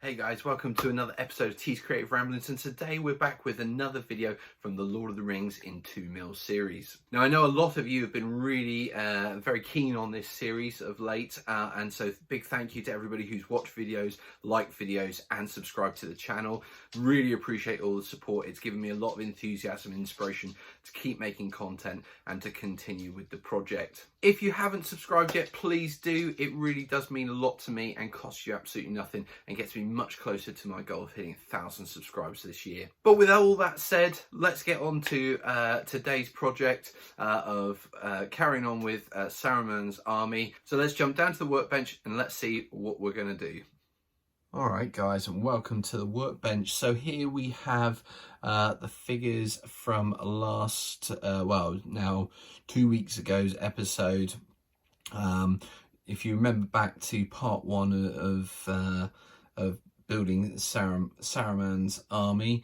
Hey guys, welcome to another episode of T's Creative Ramblings, and today we're back with another video from the Lord of the Rings in 2mm series. Now I know a lot of you have been really very keen on this series of late, and so big thank you to everybody who's watched videos, liked videos and subscribed to the channel. Really appreciate all the support. It's given me a lot of enthusiasm and inspiration to keep making content and to continue with the project. If you haven't subscribed yet, please do. It really does mean a lot to me and costs you absolutely nothing and gets me much closer to my goal of hitting 1,000 subscribers this year. But with all that said, let's get on to today's project of carrying on with Saruman's army. So let's jump down to the workbench and let's see what we're going to do. Alright guys, and welcome to the workbench. So here we have the figures from last, now 2 weeks ago's episode. If you remember back to part one of building Saruman's army,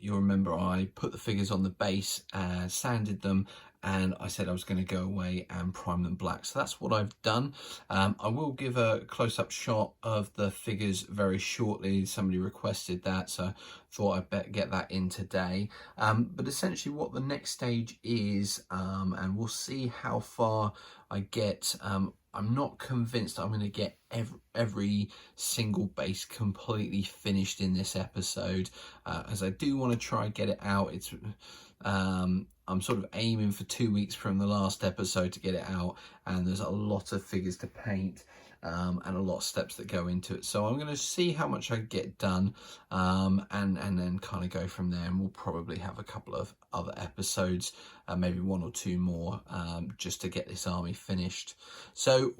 you'll remember I put the figures on the base, sanded them, and I said I was going to go away and prime them black. So that's what I've done. I will give a close-up shot of the figures very shortly. Somebody requested that, so I thought I'd better get that in today. But essentially what the next stage is, and we'll see how far I get. I'm not convinced I'm going to get every single base completely finished in this episode, as I do want to try and get it out. It's I'm sort of aiming for 2 weeks from the last episode to get it out, and there's a lot of figures to paint and a lot of steps that go into it. So I'm going to see how much I get done, and then kind of go from there, and we'll probably have a couple of other episodes, maybe one or two more, just to get this army finished. So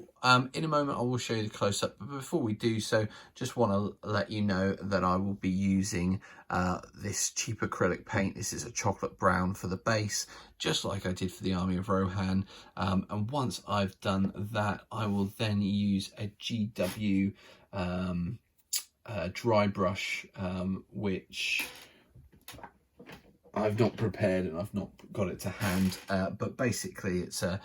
in a moment I will show you the close-up, but before we do so, just want to let you know that I will be using this cheap acrylic paint. This is a chocolate brown for the base, just like I did for the army of Rohan, and once I've done that, I will then use a GW dry brush, which I've not prepared and I've not got it to hand, but basically it's the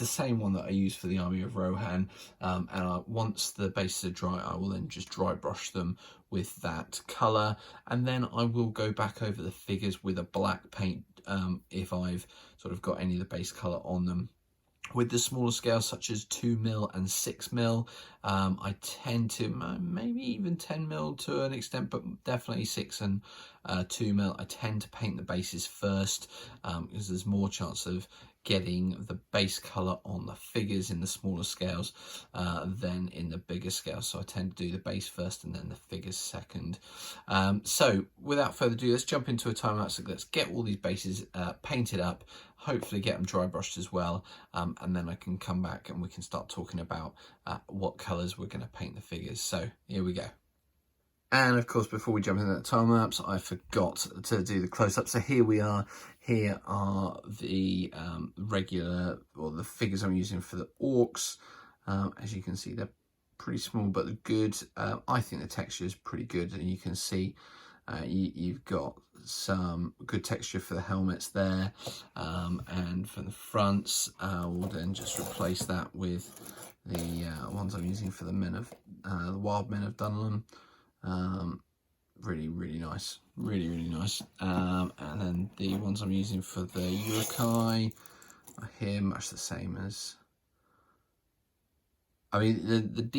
same one that I used for the army of Rohan, and once the bases are dry, I will then just dry brush them with that colour, and then I will go back over the figures with a black paint if I've sort of got any of the base colour on them. With the smaller scales such as 2mm and 6mm, I tend to, maybe even 10mm to an extent, but definitely 6 and 2mm, I tend to paint the bases first, because there's more chance of getting the base colour on the figures in the smaller scales than in the bigger scales. So I tend to do the base first and then the figures second. So without further ado, let's jump into a time lapse. Let's get all these bases painted up, hopefully get them dry brushed as well, and then I can come back and we can start talking about what colours we're going to paint the figures. So here we go. And of course, before we jump into that time lapse, I forgot to do the close-up. So here we are. Here are the regular, or the figures I'm using for the orcs. As you can see, they're pretty small, but they're good. I think the texture is pretty good, and you can see you've got some good texture for the helmets there, and for the fronts, we'll then just replace that with the ones I'm using for the the wild men of Dunlum. Really nice, really nice. And then the ones I'm using for the Urukai are here, much the same as, I mean,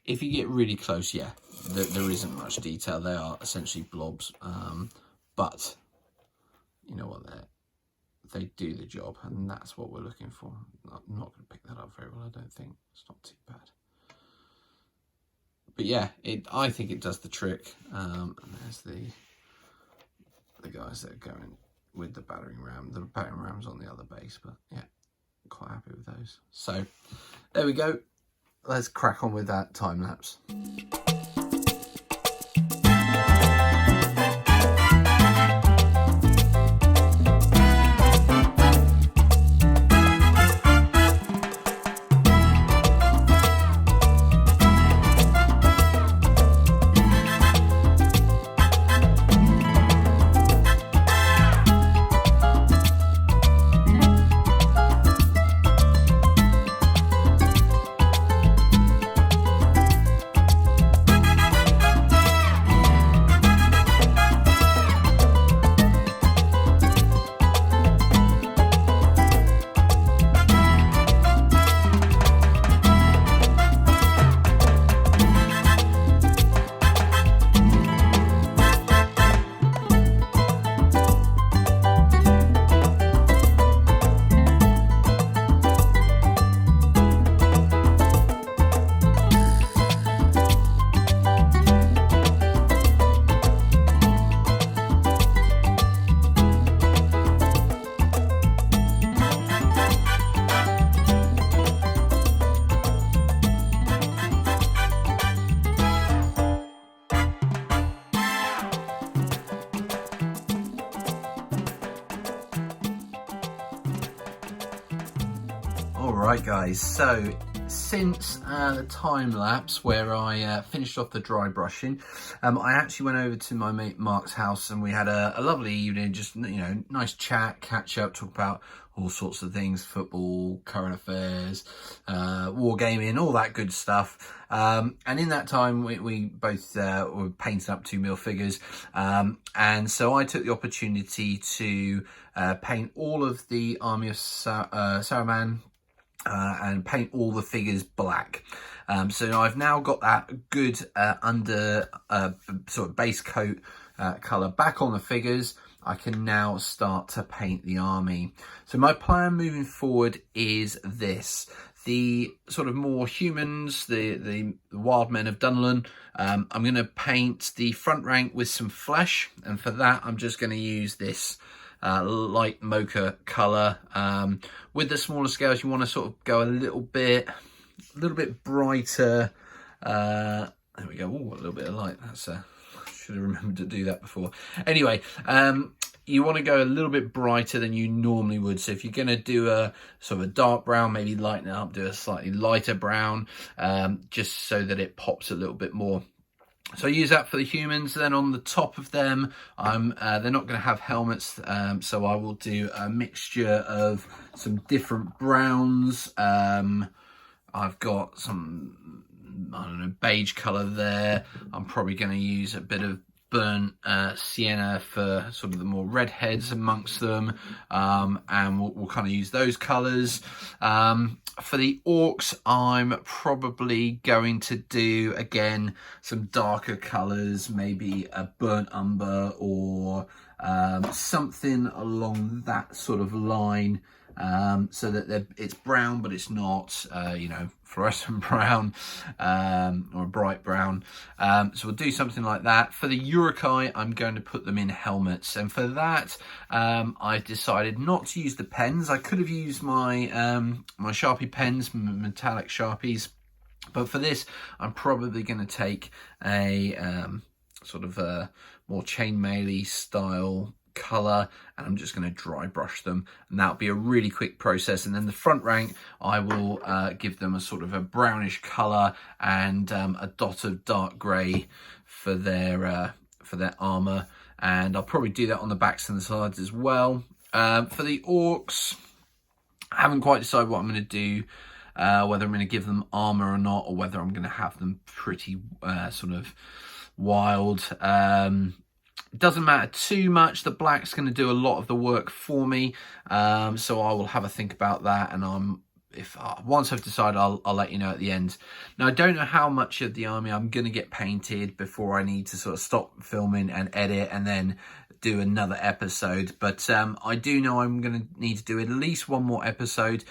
if you get really close, yeah, there isn't much detail. They are essentially blobs, but you know what, they do the job, and that's what we're looking for. I'm not going to pick that up very well, I don't think. It's not too bad. But yeah, I think it does the trick. And there's the guys that are going with the battering ram. The battering ram's on the other base, but yeah, quite happy with those. So there we go. Let's crack on with that time lapse. Alright guys, so since the time lapse where I finished off the dry brushing, I actually went over to my mate Mark's house and we had a lovely evening, just, you know, nice chat, catch up, talk about all sorts of things, football, current affairs, wargaming, all that good stuff. And in that time we both were painting up 2mm figures, and so I took the opportunity to paint all of the army of Saruman, and paint all the figures black. So I've now got that good under sort of base coat colour back on the figures. I can now start to paint the army. So my plan moving forward is this. The sort of more humans, the wild men of Dunlun, I'm going to paint the front rank with some flesh, and for that I'm just going to use this light mocha colour. With the smaller scales, you want to sort of go a little bit brighter. There we go. Ooh, a little bit of light. That's should have remembered to do that before. Anyway, you want to go a little bit brighter than you normally would. So if you're going to do a sort of a dark brown, maybe lighten it up, do a slightly lighter brown, just so that it pops a little bit more. So I use that for the humans. Then on the top of them, they're not going to have helmets, so I will do a mixture of some different browns. I've got some, I don't know, beige colour there. I'm probably going to use a bit of burnt sienna for sort of the more redheads amongst them, and we'll kind of use those colours. For the orcs, I'm probably going to do, again, some darker colours, maybe a burnt umber or something along that sort of line, so that it's brown, but it's not, you know, fluorescent brown, or a bright brown. So we'll do something like that. For the Urukai, I'm going to put them in helmets, and for that, I've decided not to use the pens. I could have used my my Sharpie pens, metallic Sharpies, but for this, I'm probably going to take a sort of a more chainmail-y style colour, and I'm just going to dry brush them, and that'll be a really quick process. And then the front rank, I will give them a sort of a brownish colour and a dot of dark grey for their armour, and I'll probably do that on the backs and the sides as well. For the orcs, I haven't quite decided what I'm going to do, whether I'm going to give them armour or not, or whether I'm going to have them pretty sort of wild. Doesn't matter too much. The black's going to do a lot of the work for me, so I will have a think about that, and once I've decided, I'll let you know at the end. Now, I don't know how much of the army I'm going to get painted before I need to sort of stop filming and edit and then do another episode, but I do know I'm going to need to do at least one more episode,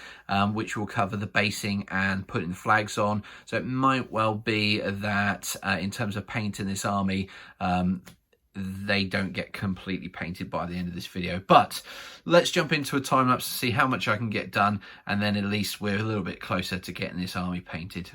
which will cover the basing and putting the flags on. So it might well be that in terms of painting this army, they don't get completely painted by the end of this video. But let's jump into a time lapse to see how much I can get done, and then at least we're a little bit closer to getting this army painted.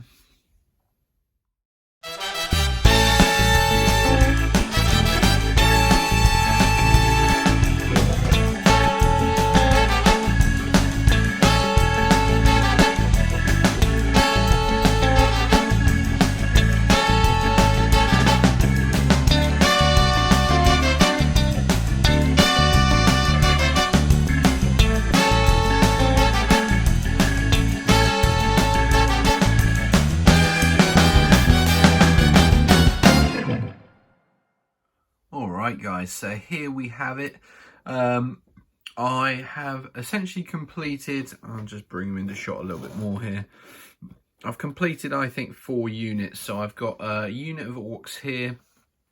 Alright guys, so here we have it. I have essentially completed, I'll just bring them into shot a little bit more here. I've completed, I think, 4 units. So I've got a unit of orcs here,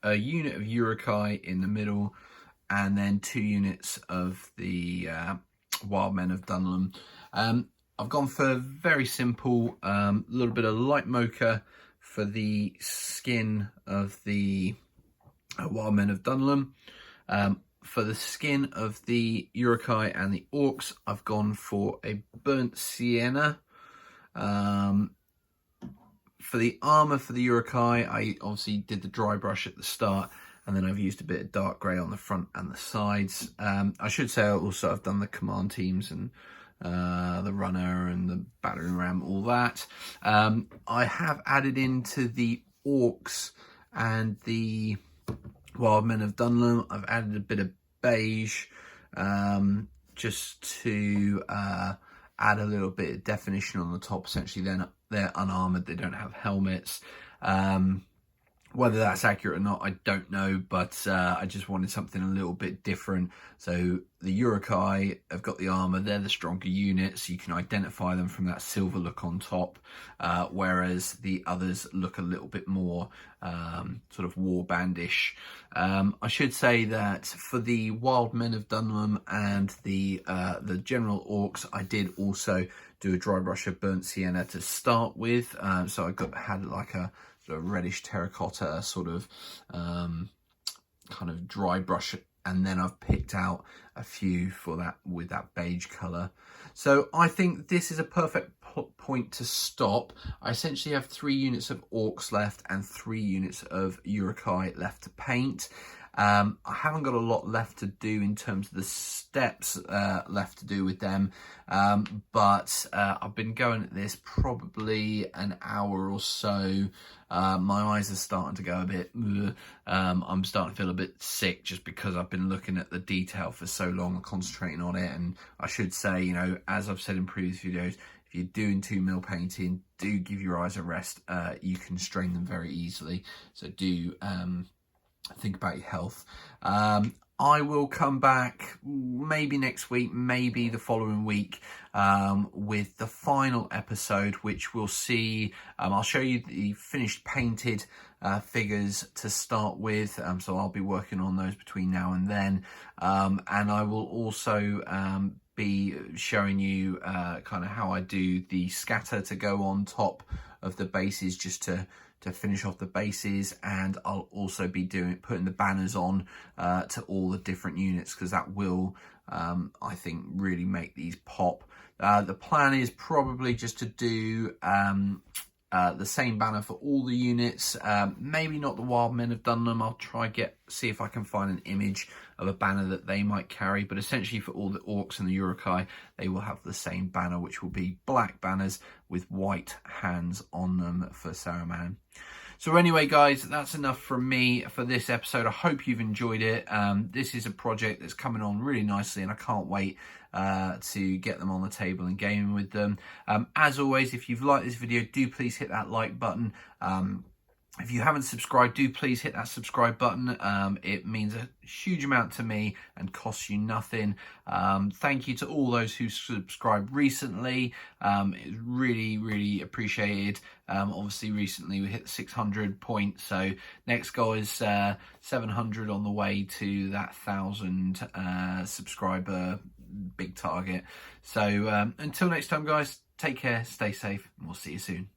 a unit of Urukai in the middle, and then 2 units of the wild men of Dunlun. I've gone for very simple, little bit of light mocha for the skin of the wild men of Dunlun. For the skin of the Urukai and the orcs, I've gone for a burnt sienna. For the armour for the Urukai, I obviously did the dry brush at the start, and then I've used a bit of dark grey on the front and the sides. I should say I also have done the command teams and the runner and the battering ram, all that. I have added into the orcs and the Wild Men of Dunlum, I've added a bit of beige, just to add a little bit of definition on the top. Essentially, they're unarmored, they don't have helmets. Whether that's accurate or not, I don't know, but I just wanted something a little bit different. So the Uruk-hai have got the armor, they're the stronger units, you can identify them from that silver look on top, whereas the others look a little bit more sort of warbandish. I should say that for the Wild Men of Dunlum and the General Orcs, I did also do a dry brush of burnt sienna to start with, so I had like a sort of reddish terracotta sort of kind of dry brush, and then I've picked out a few for that with that beige colour. So I think this is a perfect point to stop. I essentially have 3 units of orcs left and 3 units of Uruk-hai left to paint. I haven't got a lot left to do in terms of the steps left to do with them, but I've been going at this probably an hour or so. My eyes are starting to go a bit, I'm starting to feel a bit sick just because I've been looking at the detail for so long and concentrating on it. And I should say, you know, as I've said in previous videos, if you're doing 2mm painting, do give your eyes a rest. You can strain them very easily, so do think about your health. I will come back maybe next week, maybe the following week, with the final episode, which we'll see. I'll show you the finished painted figures to start with, so I'll be working on those between now and then, and I will also be showing you kind of how I do the scatter to go on top of the bases, just to finish off the bases. And I'll also be putting the banners on to all the different units, because that will I think really make these pop. The plan is probably just to do the same banner for all the units, maybe not the Wild Men of Dunlum. I'll try see if I can find an image of a banner that they might carry, but essentially for all the orcs and the Uruk-hai, they will have the same banner, which will be black banners with white hands on them for Saruman. So anyway, guys, that's enough from me for this episode. I hope you've enjoyed it. This is a project that's coming on really nicely, and I can't wait to get them on the table and gaming with them. As always, if you've liked this video, do please hit that like button. If you haven't subscribed, do please hit that subscribe button. It means a huge amount to me and costs you nothing. Thank you to all those who subscribed recently. It's really, really appreciated. Obviously, recently we hit the 600 point, so next goal is 700 on the way to that 1,000 subscriber big target. So until next time, guys, take care, stay safe, and we'll see you soon.